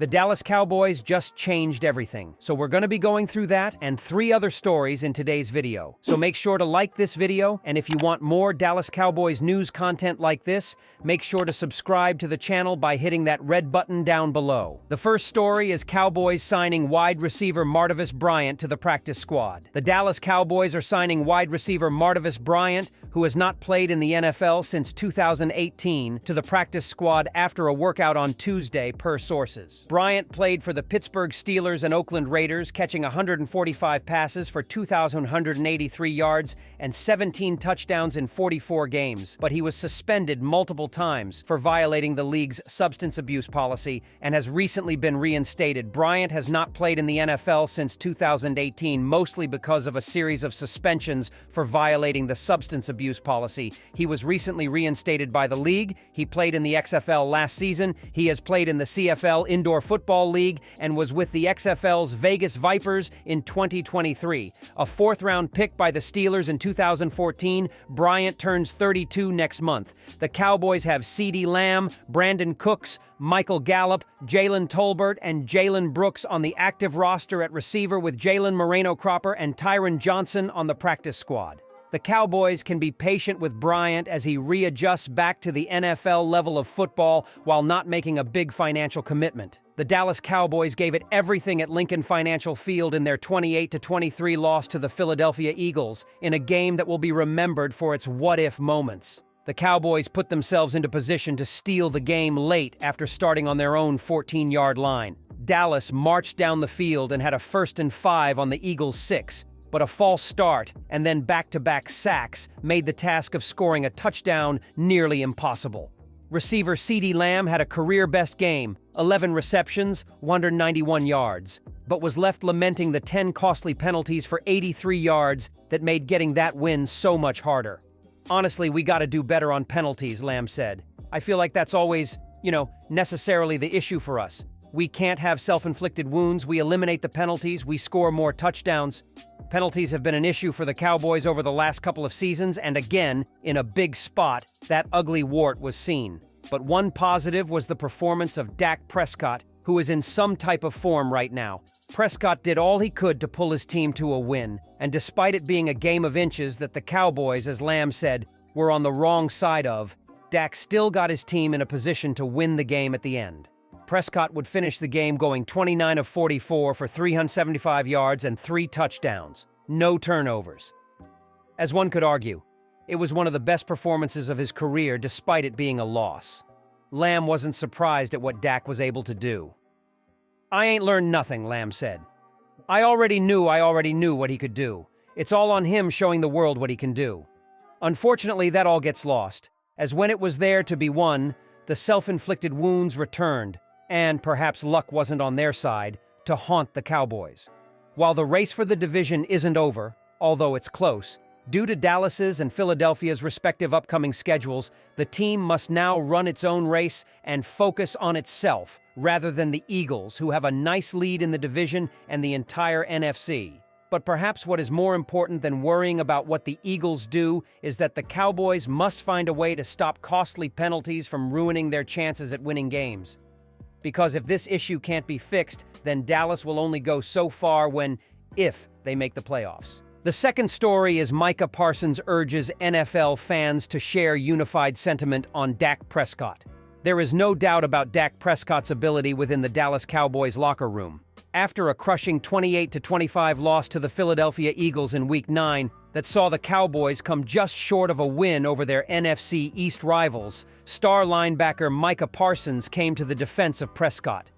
The Dallas Cowboys just changed everything. So we're going to be going through that and 3 other stories in today's video. So make sure to like this video, and if you want more Dallas Cowboys news content like this, make sure to subscribe to the channel by hitting that red button down below. The first story is Cowboys signing wide receiver Martavis Bryant to the practice squad. The Dallas Cowboys are signing wide receiver Martavis Bryant, who has not played in the NFL since 2018, to the practice squad after a workout on Tuesday, per sources. Bryant played for the Pittsburgh Steelers and Oakland Raiders, catching 145 passes for 2,183 yards and 17 touchdowns in 44 games, but he was suspended multiple times for violating the league's substance abuse policy and has recently been reinstated. Bryant has not played in the NFL since 2018, mostly because of a series of suspensions for violating the substance abuse policy. He was recently reinstated by the league. He played in the XFL last season. He has played in the CFL Indoor Football League and was with the XFL's Vegas Vipers in 2023. A 4th-round pick by the Steelers in 2014, Bryant turns 32 next month. The Cowboys have CeeDee Lamb, Brandon Cooks, Michael Gallup, Jalen Tolbert, and Jalen Brooks on the active roster at receiver, with Jalen Moreno-Cropper and Tyron Johnson on the practice squad. The Cowboys can be patient with Bryant as he readjusts back to the NFL level of football while not making a big financial commitment. The Dallas Cowboys gave it everything at Lincoln Financial Field in their 28-23 loss to the Philadelphia Eagles, in a game that will be remembered for its what-if moments. The Cowboys put themselves into position to steal the game late after starting on their own 14-yard line. Dallas marched down the field and had a 1st and 5 on the Eagles' 6. But a false start and then back-to-back sacks made the task of scoring a touchdown nearly impossible. Receiver CeeDee Lamb had a career-best game, 11 receptions, 191 yards, but was left lamenting the 10 costly penalties for 83 yards that made getting that win so much harder. "Honestly, we gotta do better on penalties," Lamb said. "I feel like that's always, necessarily the issue for us. We can't have self-inflicted wounds. We eliminate the penalties. We score more touchdowns." Penalties have been an issue for the Cowboys over the last couple of seasons, and again, in a big spot, that ugly wart was seen. But one positive was the performance of Dak Prescott, who is in some type of form right now. Prescott did all he could to pull his team to a win, and despite it being a game of inches that the Cowboys, as Lamb said, were on the wrong side of, Dak still got his team in a position to win the game at the end. Prescott would finish the game going 29 of 44 for 375 yards and 3 touchdowns. No turnovers. As one could argue, it was one of the best performances of his career despite it being a loss. Lamb wasn't surprised at what Dak was able to do. "I ain't learned nothing," Lamb said. I already knew what he could do. It's all on him showing the world what he can do." Unfortunately, that all gets lost, as when it was there to be won, the self-inflicted wounds returned, and perhaps luck wasn't on their side, to haunt the Cowboys. While the race for the division isn't over, although it's close, due to Dallas's and Philadelphia's respective upcoming schedules, the team must now run its own race and focus on itself, rather than the Eagles, who have a nice lead in the division and the entire NFC. But perhaps what is more important than worrying about what the Eagles do is that the Cowboys must find a way to stop costly penalties from ruining their chances at winning games. Because if this issue can't be fixed, then Dallas will only go so far if they make the playoffs. The second story is Micah Parsons urges NFL fans to share unified sentiment on Dak Prescott. There is no doubt about Dak Prescott's ability within the Dallas Cowboys locker room. After a crushing 28-25 loss to the Philadelphia Eagles in Week 9 that saw the Cowboys come just short of a win over their NFC East rivals, star linebacker Micah Parsons came to the defense of Prescott.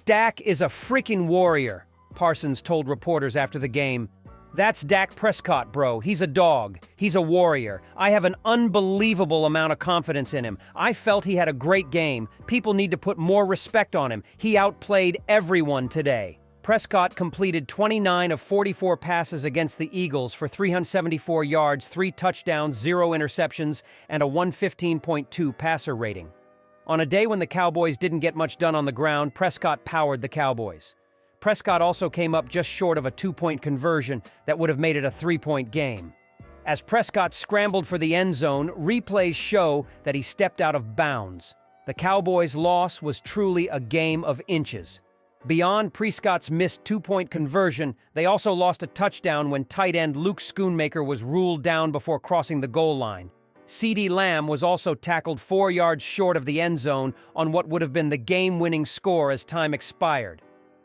"Dak is a freaking warrior," Parsons told reporters after the game. "That's Dak Prescott, bro. He's a dog. He's a warrior. I have an unbelievable amount of confidence in him. I felt he had a great game. People need to put more respect on him. He outplayed everyone today." Prescott completed 29 of 44 passes against the Eagles for 374 yards, 3 touchdowns, 0 interceptions, and a 115.2 passer rating. On a day when the Cowboys didn't get much done on the ground, Prescott powered the Cowboys. Prescott also came up just short of a 2-point conversion that would have made it a 3-point game. As Prescott scrambled for the end zone, replays show that he stepped out of bounds. The Cowboys' loss was truly a game of inches. Beyond Prescott's missed two-point conversion, they also lost a touchdown when tight end Luke Schoonmaker was ruled down before crossing the goal line. CeeDee Lamb was also tackled 4 yards short of the end zone on what would have been the game-winning score as time expired.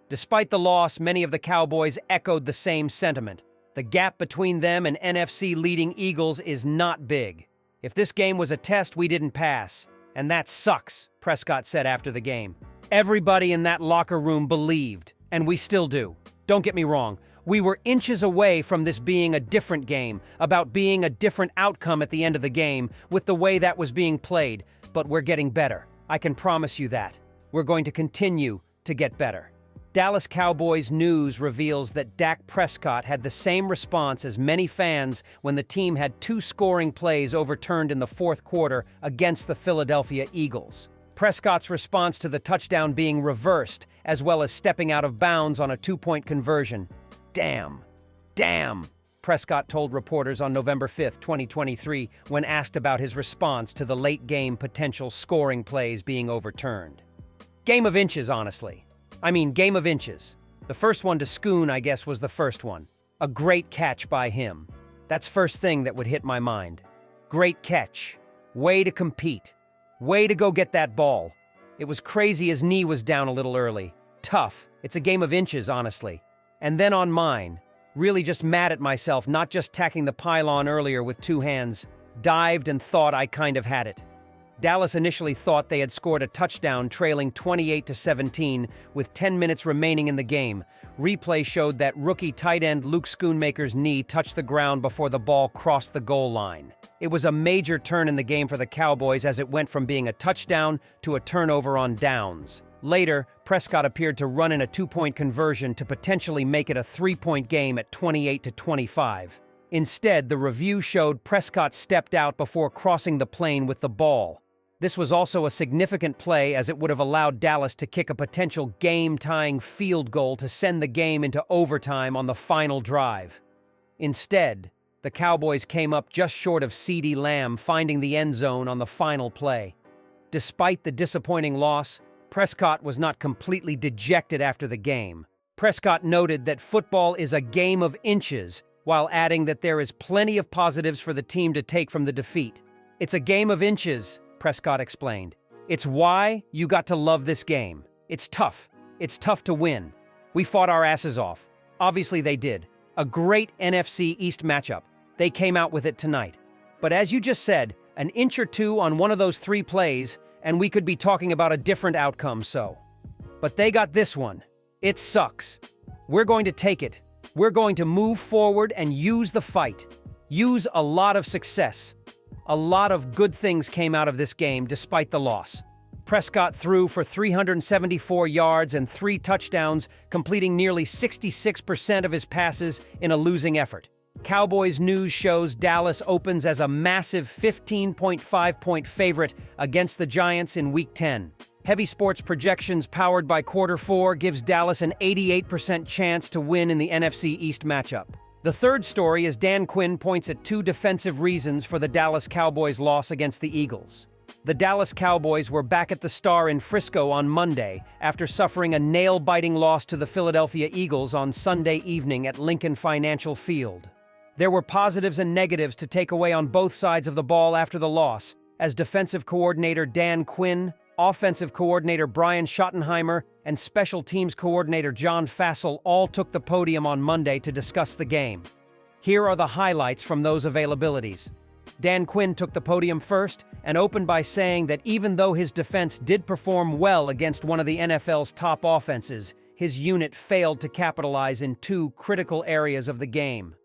Despite the loss, many of the Cowboys echoed the same sentiment. The gap between them and NFC-leading Eagles is not big. If this game was a test, we didn't pass. And that sucks, Prescott said after the game. Everybody in that locker room believed, and we still do. Don't get me wrong, we were inches away from this being a different game, about being a different outcome at the end of the game with the way that was being played, but we're getting better. I can promise you that. We're going to continue to get better. Dallas Cowboys news reveals that Dak Prescott had the same response as many fans when the team had 2 scoring plays overturned in the fourth quarter against the Philadelphia Eagles. Prescott's response to the touchdown being reversed, as well as stepping out of bounds on a 2-point conversion. Damn, Prescott told reporters on November 5, 2023, when asked about his response to the late-game potential scoring plays being overturned. Game of inches, honestly. Game of inches. The first one to Schoon, I guess, was the first one. A great catch by him. That's first thing that would hit my mind. Great catch. Way to compete. Way to go get that ball. It was crazy his knee was down a little early. Tough. It's a game of inches, honestly. And then on mine. Really just mad at myself not just tacking the pylon earlier with 2 hands. Dived and thought I kind of had it. Dallas initially thought they had scored a touchdown trailing 28-17 with 10 minutes remaining in the game. Replay showed that rookie tight end Luke Schoonmaker's knee touched the ground before the ball crossed the goal line. It was a major turn in the game for the Cowboys as it went from being a touchdown to a turnover on downs. Later, Prescott appeared to run in a 2-point conversion to potentially make it a 3-point game at 28-25. Instead, the review showed Prescott stepped out before crossing the plane with the ball. This was also a significant play as it would have allowed Dallas to kick a potential game-tying field goal to send the game into overtime on the final drive. Instead, the Cowboys came up just short of CeeDee Lamb finding the end zone on the final play. Despite the disappointing loss, Prescott was not completely dejected after the game. Prescott noted that football is a game of inches, while adding that there is plenty of positives for the team to take from the defeat. It's a game of inches, Prescott explained. It's why you got to love this game. It's tough. It's tough to win. We fought our asses off. Obviously they did. A great NFC East matchup. They came out with it tonight. But as you just said, an inch or two on one of those 3 plays, and we could be talking about a different outcome, so. But they got this one. It sucks. We're going to take it. We're going to move forward and use the fight. Use a lot of success. A lot of good things came out of this game despite the loss. Prescott threw for 374 yards and 3 touchdowns, completing nearly 66% of his passes in a losing effort. Cowboys news shows Dallas opens as a massive 15.5-point favorite against the Giants in Week 10. Heavy Sports projections powered by Quarter 4 gives Dallas an 88% chance to win in the NFC East matchup. The third story is Dan Quinn points at 2 defensive reasons for the Dallas Cowboys' loss against the Eagles. The Dallas Cowboys were back at the Star in Frisco on Monday after suffering a nail-biting loss to the Philadelphia Eagles on Sunday evening at Lincoln Financial Field. There were positives and negatives to take away on both sides of the ball after the loss, as defensive coordinator Dan Quinn, offensive coordinator Brian Schottenheimer, and special teams coordinator John Fassel all took the podium on Monday to discuss the game. Here are the highlights from those availabilities. Dan Quinn took the podium first and opened by saying that even though his defense did perform well against one of the NFL's top offenses, his unit failed to capitalize in 2 critical areas of the game.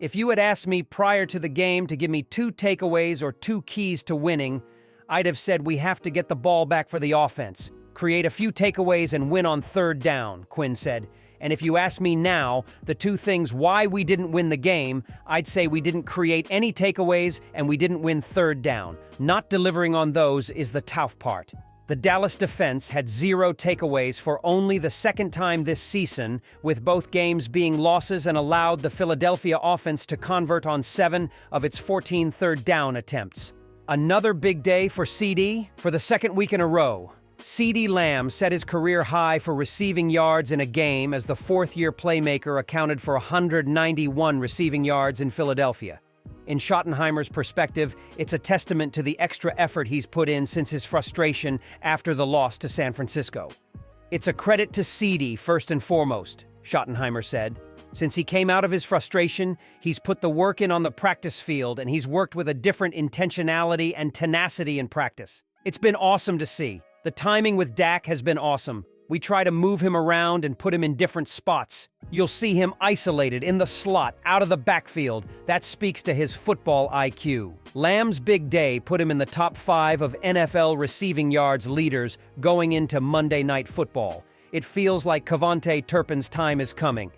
If you had asked me prior to the game to give me 2 takeaways or 2 keys to winning, I'd have said we have to get the ball back for the offense, create a few takeaways and win on 3rd down, Quinn said. And if you ask me now, the 2 things why we didn't win the game, I'd say we didn't create any takeaways and we didn't win 3rd down. Not delivering on those is the tough part. The Dallas defense had 0 takeaways for only the 2nd time this season, with both games being losses, and allowed the Philadelphia offense to convert on 7 of its 14 third down attempts. Another big day for ceedee. For the second week in a row, ceedee Lamb set his career high for receiving yards in a game as the fourth-year playmaker accounted for 191 receiving yards in Philadelphia. In Schottenheimer's perspective, it's a testament to the extra effort he's put in since his frustration after the loss to San Francisco. "It's a credit to ceedee first and foremost," Schottenheimer said. "Since he came out of his frustration, he's put the work in on the practice field and he's worked with a different intentionality and tenacity in practice. It's been awesome to see. The timing with Dak has been awesome. We try to move him around and put him in different spots. You'll see him isolated in the slot, out of the backfield. That speaks to his football IQ." Lamb's big day put him in the top 5 of NFL receiving yards leaders going into Monday Night Football. It feels like Cavante Turpin's time is coming.